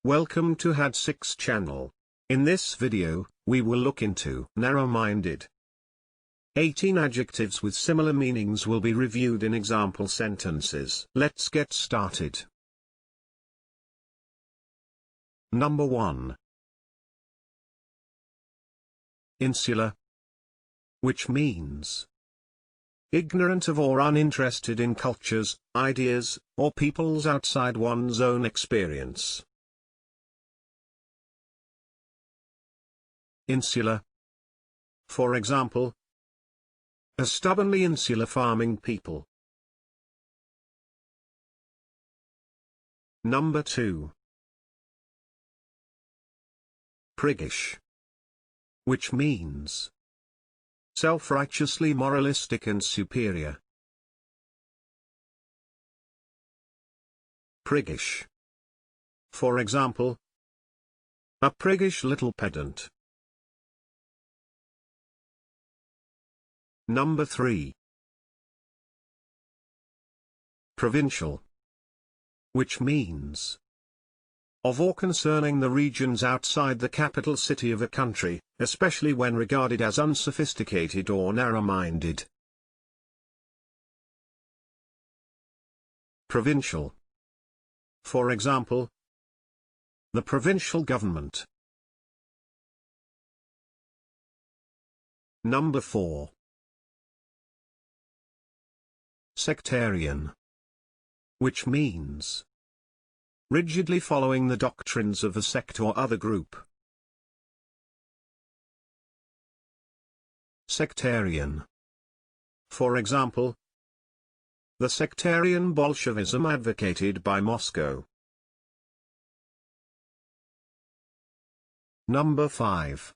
Welcome to HIDEBOUND channel. In this video, we will look into narrow-minded. 18 adjectives with similar meanings will be reviewed in example sentences. Let's get started. Number 1. Insular, which means ignorant of or uninterested in cultures, ideas, or peoples outside one's own experience. Insular. For example, a stubbornly insular farming people. Number 2. Priggish, which means self-righteously moralistic and superior. Priggish. For example, a priggish little pedant. Number 3. Provincial, which means of or concerning the regions outside the capital city of a country, especially when regarded as unsophisticated or narrow-minded. Provincial. For example, the provincial government. Number 4. Sectarian, which means rigidly following the doctrines of a sect or other group. Sectarian. For example, the sectarian Bolshevism advocated by Moscow. Number 5.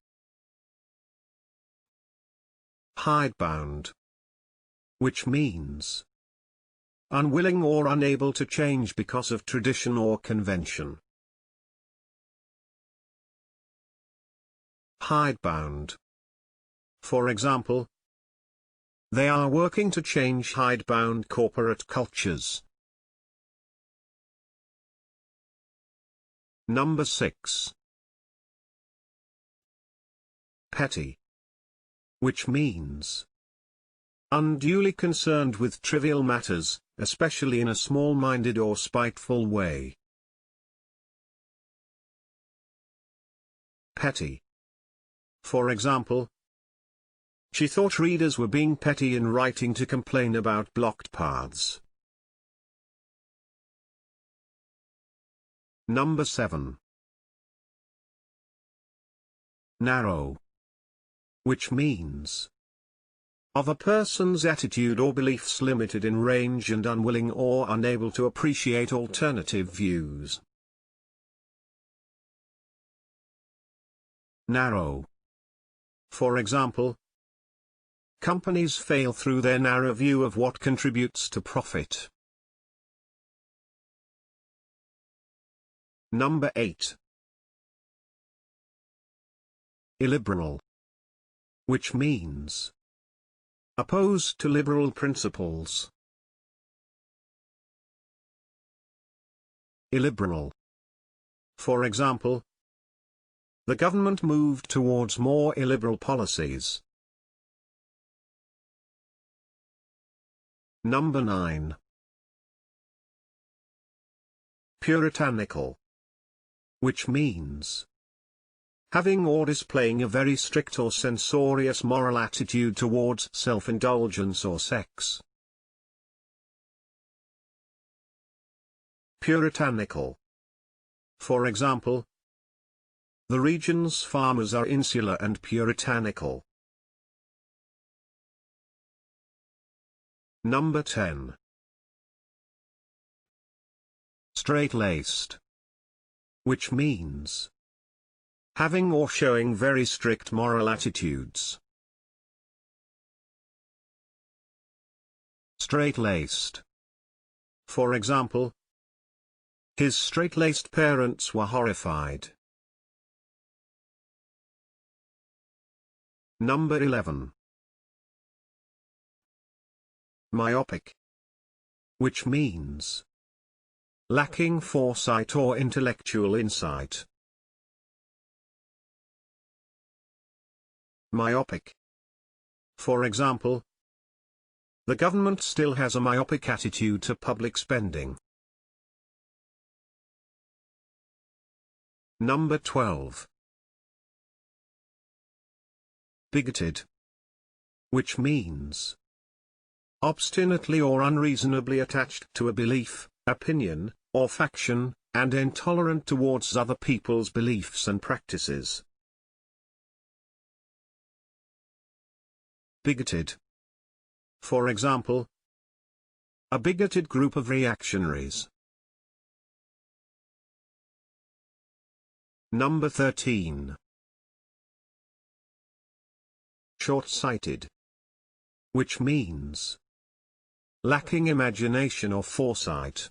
Hidebound, which means unwilling or unable to change because of tradition or convention. Hidebound. For example, they are working to change hidebound corporate cultures. Number 6. Petty, which means unduly concerned with trivial matters, especially in a small-minded or spiteful way. Petty. For example, she thought readers were being petty in writing to complain about blocked paths. Number 7. Narrow, which means of a person's attitude or beliefs limited in range and unwilling or unable to appreciate alternative views. Narrow. For example, companies fail through their narrow view of what contributes to profit. Number 8. Illiberal, which means opposed to liberal principles. Illiberal. For example, the government moved towards more illiberal policies. Number 9. Puritanical, which means having or displaying a very strict or censorious moral attitude towards self-indulgence or sex. Puritanical. For example, the region's farmers are insular and puritanical. Number 10. Straight-laced, which means having or showing very strict moral attitudes. Straight-laced. For example, his straight-laced parents were horrified. Number 11. Myopic, which means lacking foresight or intellectual insight. Myopic. For example, the government still has a myopic attitude to public spending. Number 12. Bigoted, which means obstinately or unreasonably attached to a belief, opinion, or faction, and intolerant towards other people's beliefs and practices. Bigoted. For example, a bigoted group of reactionaries. Number 13. Short-sighted, which means lacking imagination or foresight.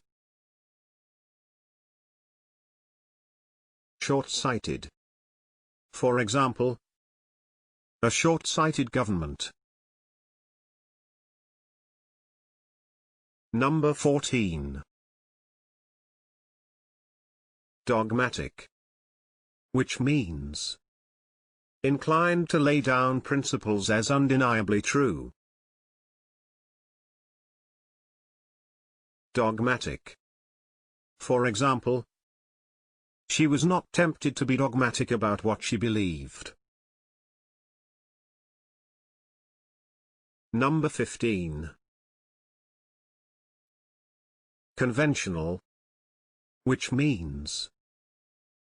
Short-sighted. For example, a short-sighted government. Number 14. Dogmatic, which means inclined to lay down principles as undeniably true. Dogmatic. For example, she was not tempted to be dogmatic about what she believed. Number 15. Conventional, which means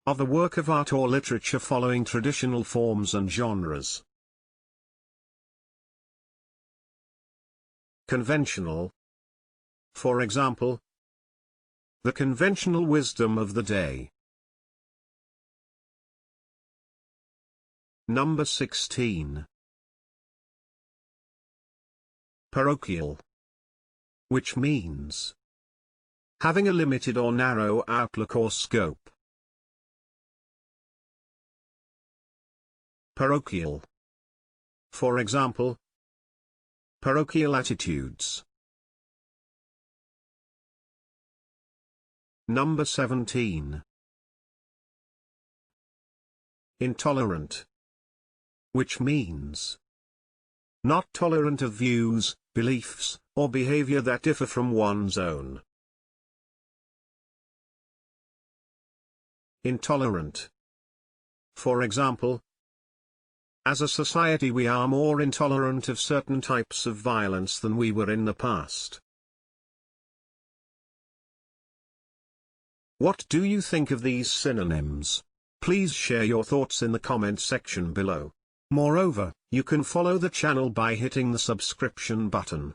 of the work of art or literature following traditional forms and genres. Conventional. For example, the conventional wisdom of the day. Number 16. Parochial, which means having a limited or narrow outlook or scope. Parochial. For example, parochial attitudes. Number 17. Intolerant, which means not tolerant of views, beliefs, or behavior that differ from one's own. Intolerant. For example, as a society we are more intolerant of certain types of violence than we were in the past. What do you think of these synonyms? Please share your thoughts in the comment section below. Moreover, you can follow the channel by hitting the subscription button.